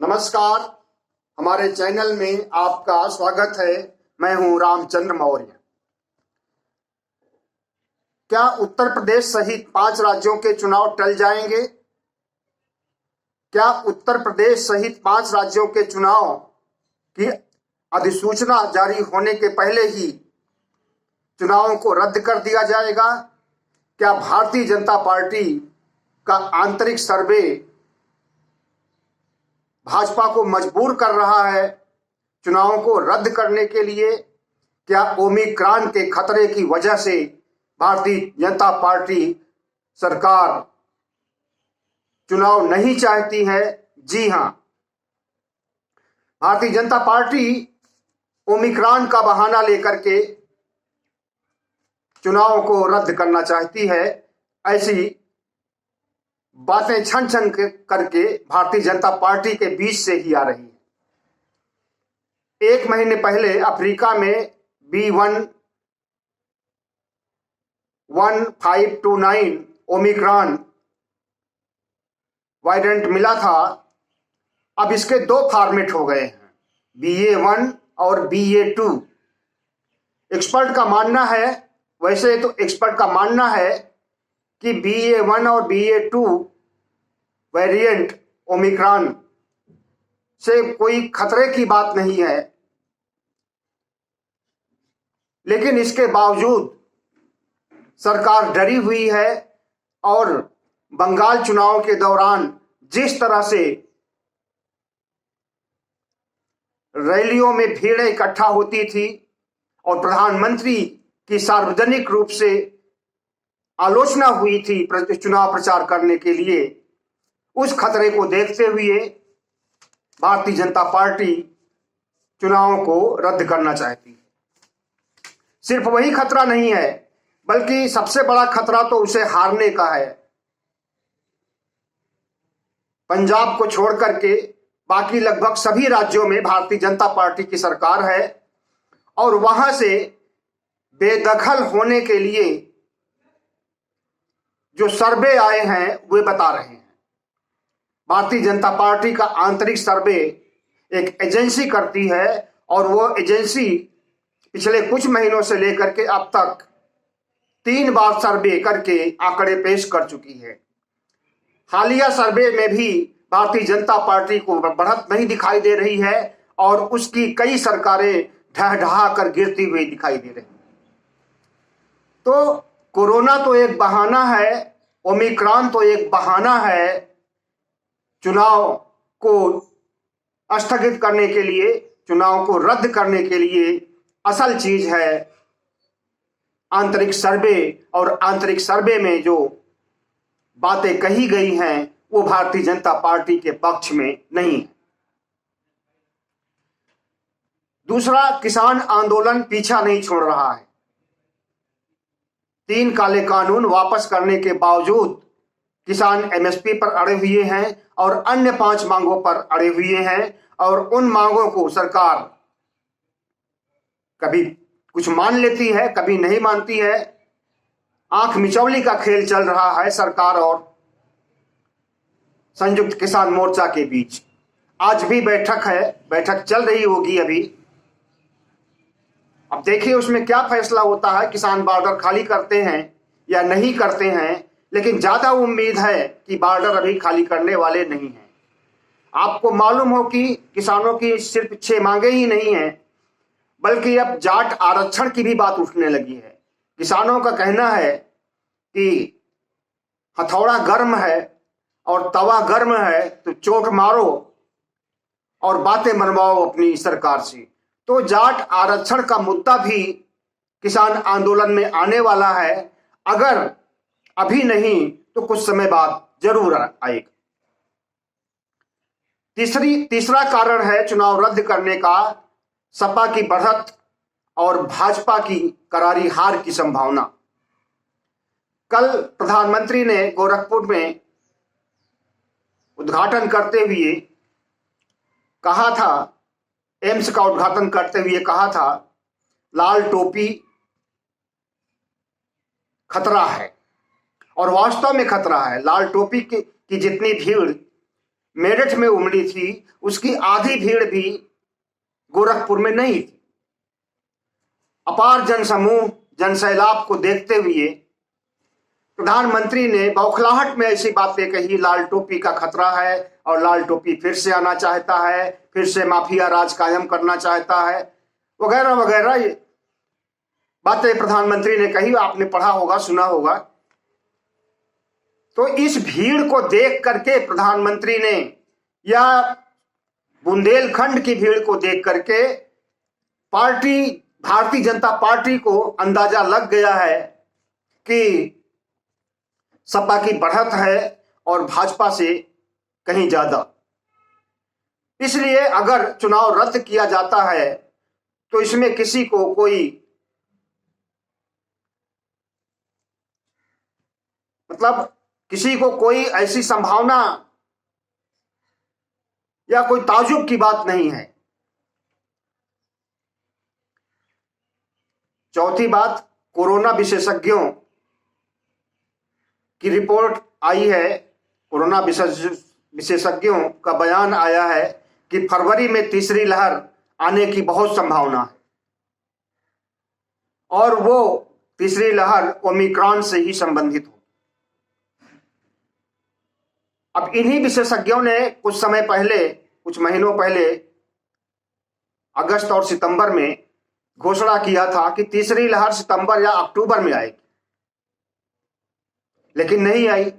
नमस्कार। हमारे चैनल में आपका स्वागत है। मैं हूं रामचंद्र मौर्य। क्या उत्तर प्रदेश सहित 5 राज्यों के चुनाव टल जाएंगे? क्या उत्तर प्रदेश सहित 5 राज्यों के चुनाव की अधिसूचना जारी होने के पहले ही चुनावों को रद्द कर दिया जाएगा? क्या भारतीय जनता पार्टी का आंतरिक सर्वे भाजपा को मजबूर कर रहा है चुनावों को रद्द करने के लिए? क्या ओमिक्रॉन के खतरे की वजह से भारतीय जनता पार्टी सरकार चुनाव नहीं चाहती है? जी हां, भारतीय जनता पार्टी ओमिक्रॉन का बहाना लेकर के चुनावों को रद्द करना चाहती है। ऐसी बातें छन छन करके भारतीय जनता पार्टी के बीच से ही आ रही है। 1 महीने पहले अफ्रीका में B11529 ओमिक्रॉन वेरिएंट मिला था। अब इसके 2 फॉर्मेट हो गए हैं, BA1 और BA2। एक्सपर्ट का मानना है, वैसे तो एक्सपर्ट का मानना है कि BA1 और BA2 वेरिएंट ओमिक्रॉन से कोई खतरे की बात नहीं है, लेकिन इसके बावजूद सरकार डरी हुई है और बंगाल चुनाव के दौरान जिस तरह से रैलियों में भीड़ इकट्ठा होती थी और प्रधानमंत्री की सार्वजनिक रूप से आलोचना हुई थी चुनाव प्रचार करने के लिए, उस खतरे को देखते हुए भारतीय जनता पार्टी चुनावों को रद्द करना चाहती है। सिर्फ वही खतरा नहीं है, बल्कि सबसे बड़ा खतरा तो उसे हारने का है। पंजाब को छोड़ करके बाकी लगभग सभी राज्यों में भारतीय जनता पार्टी की सरकार है और वहां से बेदखल होने के लिए जो सर्वे आए हैं वे बता रहे हैं। भारतीय जनता पार्टी का आंतरिक सर्वे एक एजेंसी करती है और वो एजेंसी पिछले कुछ महीनों से लेकर के अब तक 3 बार सर्वे करके आंकड़े पेश कर चुकी है। हालिया सर्वे में भी भारतीय जनता पार्टी को बढ़त नहीं दिखाई दे रही है और उसकी कई सरकारें ढह ढहा कर गिरती हुई दिखाई दे रही। तो कोरोना तो एक बहाना है, ओमिक्रॉन तो एक बहाना है चुनाव को स्थगित करने के लिए, चुनाव को रद्द करने के लिए असल चीज है आंतरिक सर्वे। और आंतरिक सर्वे में जो बातें कही गई हैं वो भारतीय जनता पार्टी के पक्ष में नहीं है। दूसरा, किसान आंदोलन पीछा नहीं छोड़ रहा है। 3 काले कानून वापस करने के बावजूद किसान MSP पर अड़े हुए हैं और अन्य 5 मांगों पर अड़े हुए हैं और उन मांगों को सरकार कभी कुछ मान लेती है, कभी नहीं मानती है। आंख मिचौली का खेल चल रहा है सरकार और संयुक्त किसान मोर्चा के बीच। आज भी बैठक है, बैठक चल रही होगी अभी। अब देखिए उसमें क्या फैसला होता है, किसान बॉर्डर खाली करते हैं या नहीं करते हैं, लेकिन ज्यादा उम्मीद है कि बॉर्डर अभी खाली करने वाले नहीं हैं। आपको मालूम हो कि किसानों की सिर्फ 6 मांगे ही नहीं हैं, बल्कि अब जाट आरक्षण की भी बात उठने लगी है। किसानों का कहना है कि हथौड़ा गर्म है और तवा गर्म है तो चोट मारो और बातें मनवाओ अपनी सरकार से। तो जाट आरक्षण का मुद्दा भी किसान आंदोलन में आने वाला है, अगर अभी नहीं तो कुछ समय बाद जरूर आएगा। तीसरा कारण है चुनाव रद्द करने का सपा की बढ़त और भाजपा की करारी हार की संभावना। कल प्रधानमंत्री ने गोरखपुर में उद्घाटन करते हुए कहा था, एम्स का उद्घाटन करते हुए कहा था, लाल टोपी खतरा है। और वास्तव में खतरा है। लाल टोपी की जितनी भीड़ मेरठ में उमड़ी थी, उसकी आधी भीड़ भी गोरखपुर में नहीं थी। अपार जनसमूह, जनसैलाब को देखते हुए प्रधानमंत्री ने बौखलाहट में ऐसी बातें कही, लाल टोपी का खतरा है और लाल टोपी फिर से आना चाहता है, फिर से माफिया राज कायम करना चाहता है, वगैरह वगैरह बातें प्रधानमंत्री ने कही। आपने पढ़ा होगा, सुना होगा। तो इस भीड़ को देख करके प्रधानमंत्री ने, या बुंदेलखंड की भीड़ को देख करके भारतीय जनता पार्टी को अंदाजा लग गया है कि सपा की बढ़त है और भाजपा से कहीं ज्यादा। इसलिए अगर चुनाव रद्द किया जाता है तो इसमें किसी को कोई ऐसी संभावना या कोई ताजुब की बात नहीं है। चौथी बात, कोरोना विशेषज्ञों की रिपोर्ट आई है, कोरोना विशेषज्ञों का बयान आया है कि फरवरी में तीसरी लहर आने की बहुत संभावना है और वो तीसरी लहर ओमिक्रॉन से ही संबंधित हो। अब इन्हीं विशेषज्ञों ने कुछ समय पहले, कुछ महीनों पहले अगस्त और सितंबर में घोषणा किया था कि तीसरी लहर सितंबर या अक्टूबर में आएगी, लेकिन नहीं आई।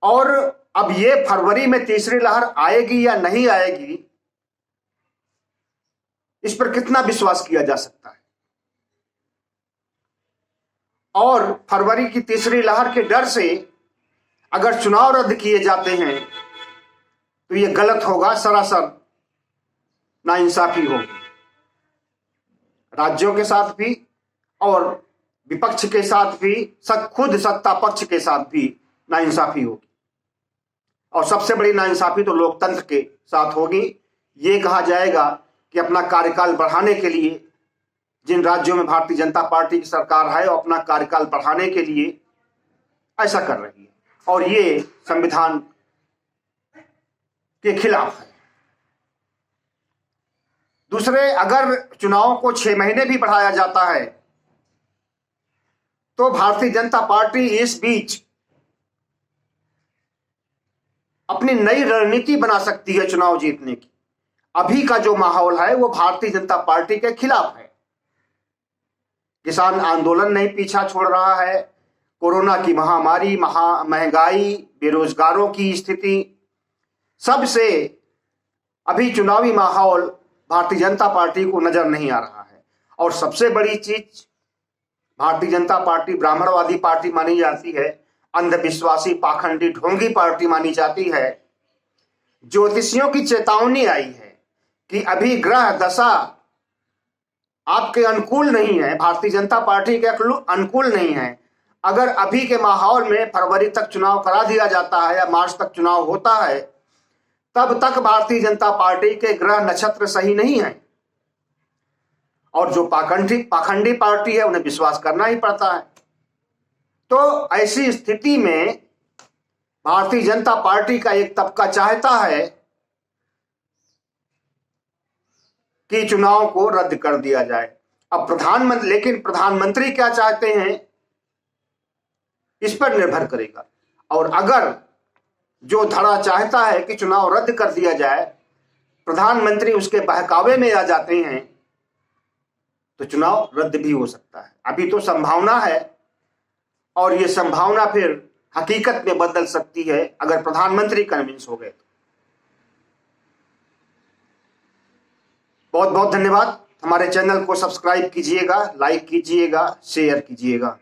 और अब ये फरवरी में तीसरी लहर आएगी या नहीं आएगी, इस पर कितना विश्वास किया जा सकता है। और फरवरी की तीसरी लहर के डर से अगर चुनाव रद्द किए जाते हैं तो ये गलत होगा, सरासर नाइंसाफी होगी, राज्यों के साथ भी और विपक्ष के साथ भी, खुद सत्ता पक्ष के साथ भी नाइंसाफी होगी। और सबसे बड़ी नाइंसाफी तो लोकतंत्र के साथ होगी। ये कहा जाएगा कि अपना कार्यकाल बढ़ाने के लिए, जिन राज्यों में भारतीय जनता पार्टी की सरकार है, वो अपना कार्यकाल बढ़ाने के लिए ऐसा कर रही है और ये संविधान के खिलाफ है। दूसरे, अगर चुनाव को 6 महीने भी बढ़ाया जाता है तो भारतीय जनता पार्टी इस बीच अपनी नई रणनीति बना सकती है चुनाव जीतने की। अभी का जो माहौल है वो भारतीय जनता पार्टी के खिलाफ है। किसान आंदोलन नहीं पीछा छोड़ रहा है, कोरोना की महामारी, महंगाई, बेरोजगारों की स्थिति, सबसे अभी चुनावी माहौल भारतीय जनता पार्टी को नजर नहीं आ रहा है। और सबसे बड़ी चीज, भारतीय जनता पार्टी ब्राह्मणवादी पार्टी मानी जाती है, अंधविश्वासी, पाखंडी, ढोंगी पार्टी मानी जाती है। ज्योतिषियों की चेतावनी आई है कि अभी ग्रह दशा आपके अनुकूल नहीं है, भारतीय जनता पार्टी के अनुकूल नहीं है। अगर अभी के माहौल में फरवरी तक चुनाव करा दिया जाता है या मार्च तक चुनाव होता है, तब तक भारतीय जनता पार्टी के ग्रह नक्षत्र सही नहीं है और जो पाखंडी पार्टी है उन्हें विश्वास करना ही पड़ता है। तो ऐसी स्थिति में भारतीय जनता पार्टी का एक तबका चाहता है कि चुनाव को रद्द कर दिया जाए। अब लेकिन प्रधानमंत्री क्या चाहते हैं इस पर निर्भर करेगा। और अगर जो धड़ा चाहता है कि चुनाव रद्द कर दिया जाए, प्रधानमंत्री उसके बहकावे में आ जाते हैं तो चुनाव रद्द भी हो सकता है। अभी तो संभावना है और ये संभावना फिर हकीकत में बदल सकती है अगर प्रधानमंत्री कन्विंस हो गए। बहुत बहुत धन्यवाद। हमारे चैनल को सब्सक्राइब कीजिएगा, लाइक कीजिएगा, शेयर कीजिएगा।